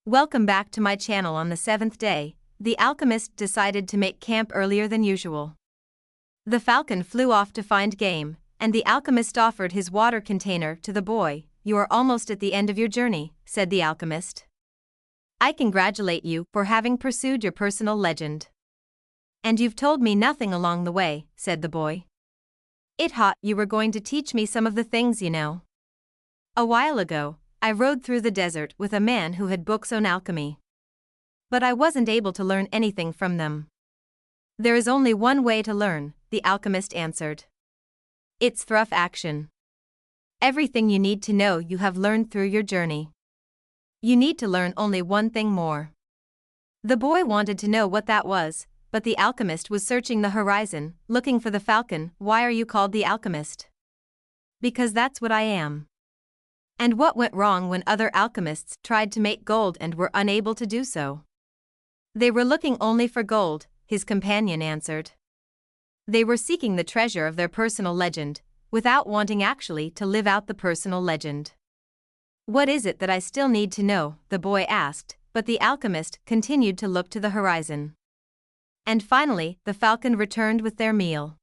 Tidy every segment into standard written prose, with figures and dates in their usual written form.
Welcome back to my channel. On the seventh day, the alchemist decided to make camp earlier than usual. The falcon flew off to find game, and the alchemist offered his water container to the boy. "You are almost at the end of your journey," said the alchemist. "I congratulate you for having pursued your personal legend. And you've told me nothing along the way," said the boy. "It hot you were going to teach me some of the things you know. A while ago, I rode through the desert with a man who had books on alchemy. But I wasn't able to learn anything from them." "There is only one way to learn," the alchemist answered. "It's through action. Everything you need to know you have learned through your journey. You need to learn only one thing more." The boy wanted to know what that was, but the alchemist was searching the horizon, looking for the falcon. "Why are you called the alchemist?" "Because that's what I am." "And what went wrong when other alchemists tried to make gold and were unable to do so?" "They were looking only for gold," his companion answered. "They were seeking the treasure of their personal legend, without wanting actually to live out the personal legend." "What is it that I still need to know?" the boy asked, but the alchemist continued to look to the horizon. And finally, the falcon returned with their meal.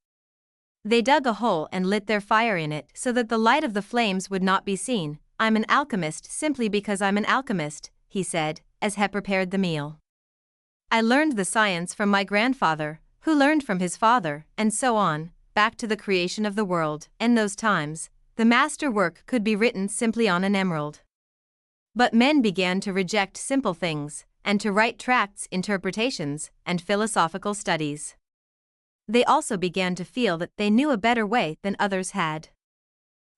They dug a hole and lit their fire in it so that the light of the flames would not be seen. "I'm an alchemist simply because I'm an alchemist," he said, as he prepared the meal. "I learned the science from my grandfather, who learned from his father, and so on, back to the creation of the world." In those times, the master work could be written simply on an emerald. But men began to reject simple things, and to write tracts, interpretations, and philosophical studies. They also began to feel that they knew a better way than others had.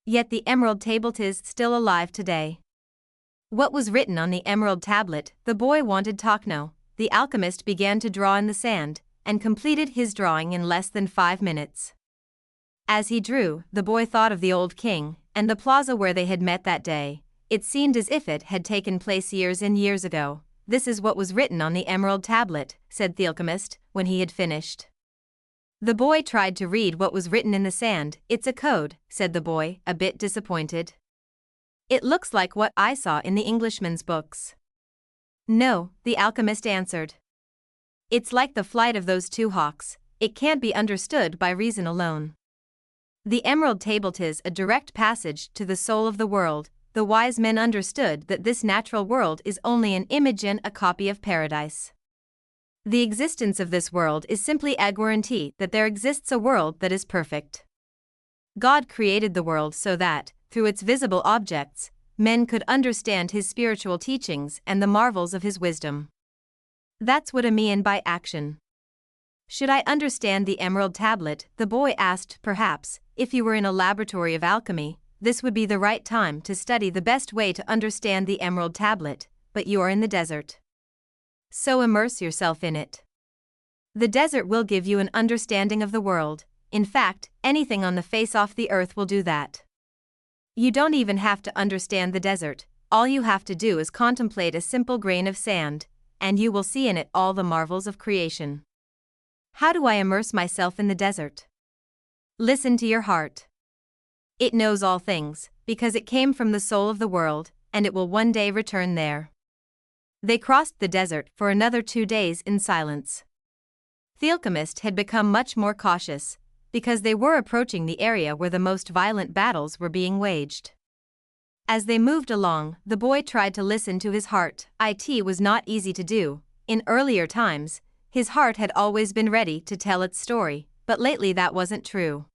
Yet the emerald tablet is still alive today. What was written on the emerald tablet? The boy wanted to know. The alchemist began to draw in the sand, and completed his drawing in less than 5 minutes. As he drew, the boy thought of the old king, and the plaza where they had met that day. It seemed as if it had taken place years and years ago. "This is what was written on the emerald tablet," said the alchemist, when he had finished. The boy tried to read what was written in the sand. "It's a code," said the boy, a bit disappointed. "It looks like what I saw in the Englishman's books." "No," the alchemist answered. "It's like the flight of those two hawks. It can't be understood by reason alone. The emerald tablet is a direct passage to the soul of the world." The wise men understood that this natural world is only an image and a copy of paradise. The existence of this world is simply a guarantee that there exists a world that is perfect. God created the world so that, through its visible objects, men could understand his spiritual teachings and the marvels of his wisdom. That's what I mean by action. "Should I understand the emerald tablet?" the boy asked. "Perhaps, if you were in a laboratory of alchemy, this would be the right time to study the best way to understand the emerald tablet, but you are in the desert. So immerse yourself in it. The desert will give you an understanding of the world. In fact, anything on the face of the earth will do that. You don't even have to understand the desert. All you have to do is contemplate a simple grain of sand, and you will see in it all the marvels of creation." "How do I immerse myself in the desert?" "Listen to your heart. It knows all things, because it came from the soul of the world, and it will one day return there." They crossed the desert for another 2 days in silence. The alchemist had become much more cautious, because they were approaching the area where the most violent battles were being waged. As they moved along, the boy tried to listen to his heart. It was not easy to do. In earlier times, his heart had always been ready to tell its story, but lately that wasn't true.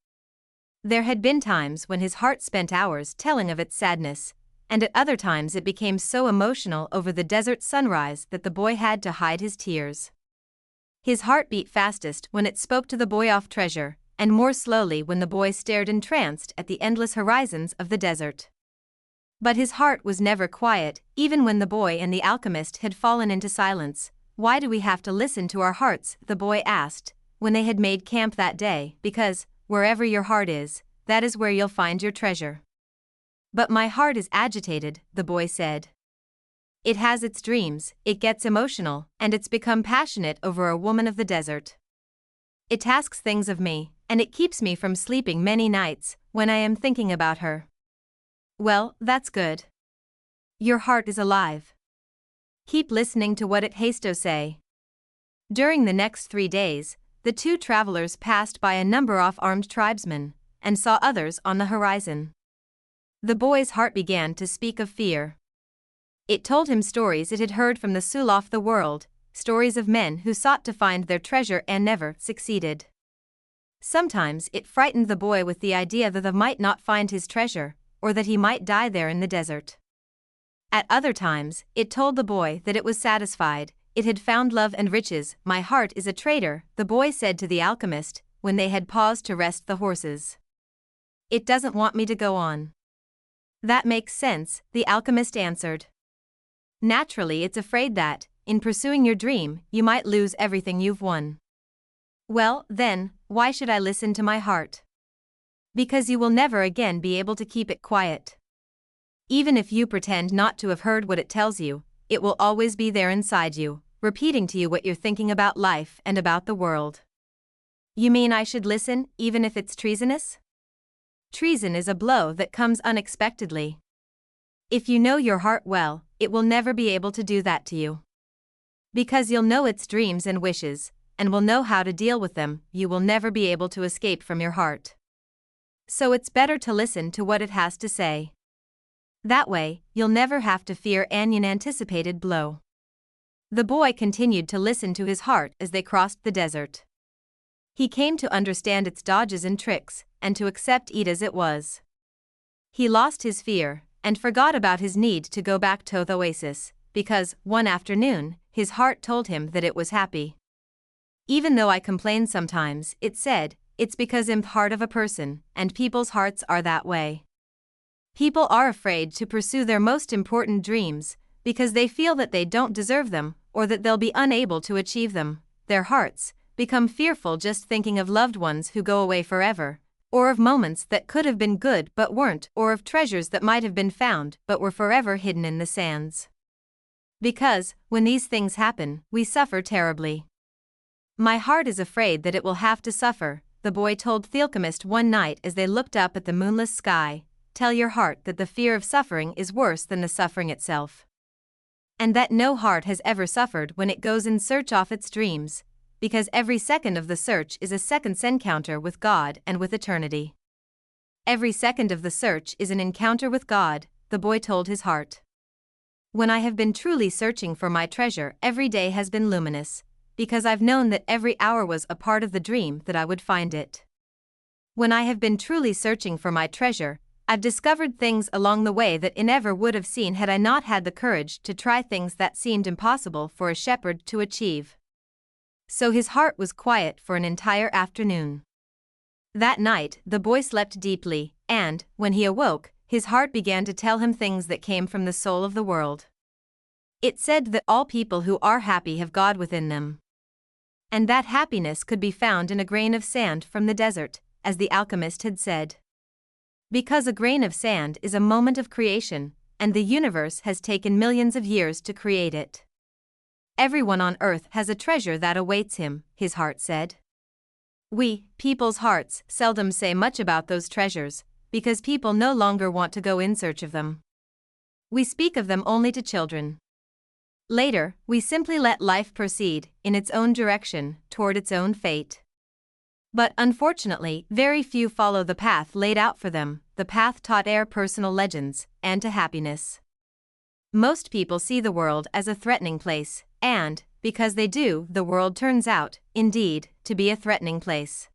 There had been times when his heart spent hours telling of its sadness, and at other times it became so emotional over the desert sunrise that the boy had to hide his tears. His heart beat fastest when it spoke to the boy of treasure, and more slowly when the boy stared entranced at the endless horizons of the desert. But his heart was never quiet, even when the boy and the alchemist had fallen into silence. "Why do we have to listen to our hearts?" the boy asked, when they had made camp that day. "Because, wherever your heart is, that is where you'll find your treasure." "But my heart is agitated," the boy said. "It has its dreams, it gets emotional, and it's become passionate over a woman of the desert. It asks things of me, and it keeps me from sleeping many nights, when I am thinking about her." "Well, that's good. Your heart is alive. Keep listening to what it has to say. During the next 3 days, the two travelers passed by a number of armed tribesmen, and saw others on the horizon. The boy's heart began to speak of fear. It told him stories it had heard from the soul of the world, stories of men who sought to find their treasure and never succeeded. Sometimes it frightened the boy with the idea that they might not find his treasure, or that he might die there in the desert. At other times, it told the boy that it was satisfied, it had found love and riches. My heart is a traitor, the boy said to the alchemist, when they had paused to rest the horses. It doesn't want me to go on. That makes sense, the alchemist answered. Naturally, it's afraid that, in pursuing your dream, you might lose everything you've won. Well, then, why should I listen to my heart? Because you will never again be able to keep it quiet. Even if you pretend not to have heard what it tells you, it will always be there inside you, repeating to you what you're thinking about life and about the world. You mean I should listen, even if it's treasonous? Treason is a blow that comes unexpectedly. If you know your heart well, it will never be able to do that to you. Because you'll know its dreams and wishes, and will know how to deal with them, you will never be able to escape from your heart. So it's better to listen to what it has to say. That way, you'll never have to fear an unanticipated blow. The boy continued to listen to his heart as they crossed the desert. He came to understand its dodges and tricks, and to accept it as it was. He lost his fear, and forgot about his need to go back to the oasis, because, one afternoon, his heart told him that it was happy. Even though I complain sometimes, it said, it's because I'm the heart of a person, and people's hearts are that way. People are afraid to pursue their most important dreams, because they feel that they don't deserve them, or that they'll be unable to achieve them. Their hearts become fearful just thinking of loved ones who go away forever, or of moments that could have been good but weren't, or of treasures that might have been found but were forever hidden in the sands. Because, when these things happen, we suffer terribly. My heart is afraid that it will have to suffer, the boy told the alchemist one night as they looked up at the moonless sky. Tell your heart that the fear of suffering is worse than the suffering itself. And that no heart has ever suffered when it goes in search of its dreams, because every second of the search is a second's encounter with God and with eternity. Every second of the search is an encounter with God, the boy told his heart. When I have been truly searching for my treasure, every day has been luminous, because I've known that every hour was a part of the dream that I would find it. When I have been truly searching for my treasure, I've discovered things along the way that I never would have seen had I not had the courage to try things that seemed impossible for a shepherd to achieve. So his heart was quiet for an entire afternoon. That night, the boy slept deeply, and, when he awoke, his heart began to tell him things that came from the soul of the world. It said that all people who are happy have God within them. And that happiness could be found in a grain of sand from the desert, as the alchemist had said. Because a grain of sand is a moment of creation, and the universe has taken millions of years to create it. Everyone on earth has a treasure that awaits him, his heart said. We, people's hearts, seldom say much about those treasures, because people no longer want to go in search of them. We speak of them only to children. Later, we simply let life proceed, in its own direction, toward its own fate. But unfortunately, very few follow the path laid out for them, the path taught ere personal legends, and to happiness. Most people see the world as a threatening place, and, because they do, the world turns out, indeed, to be a threatening place.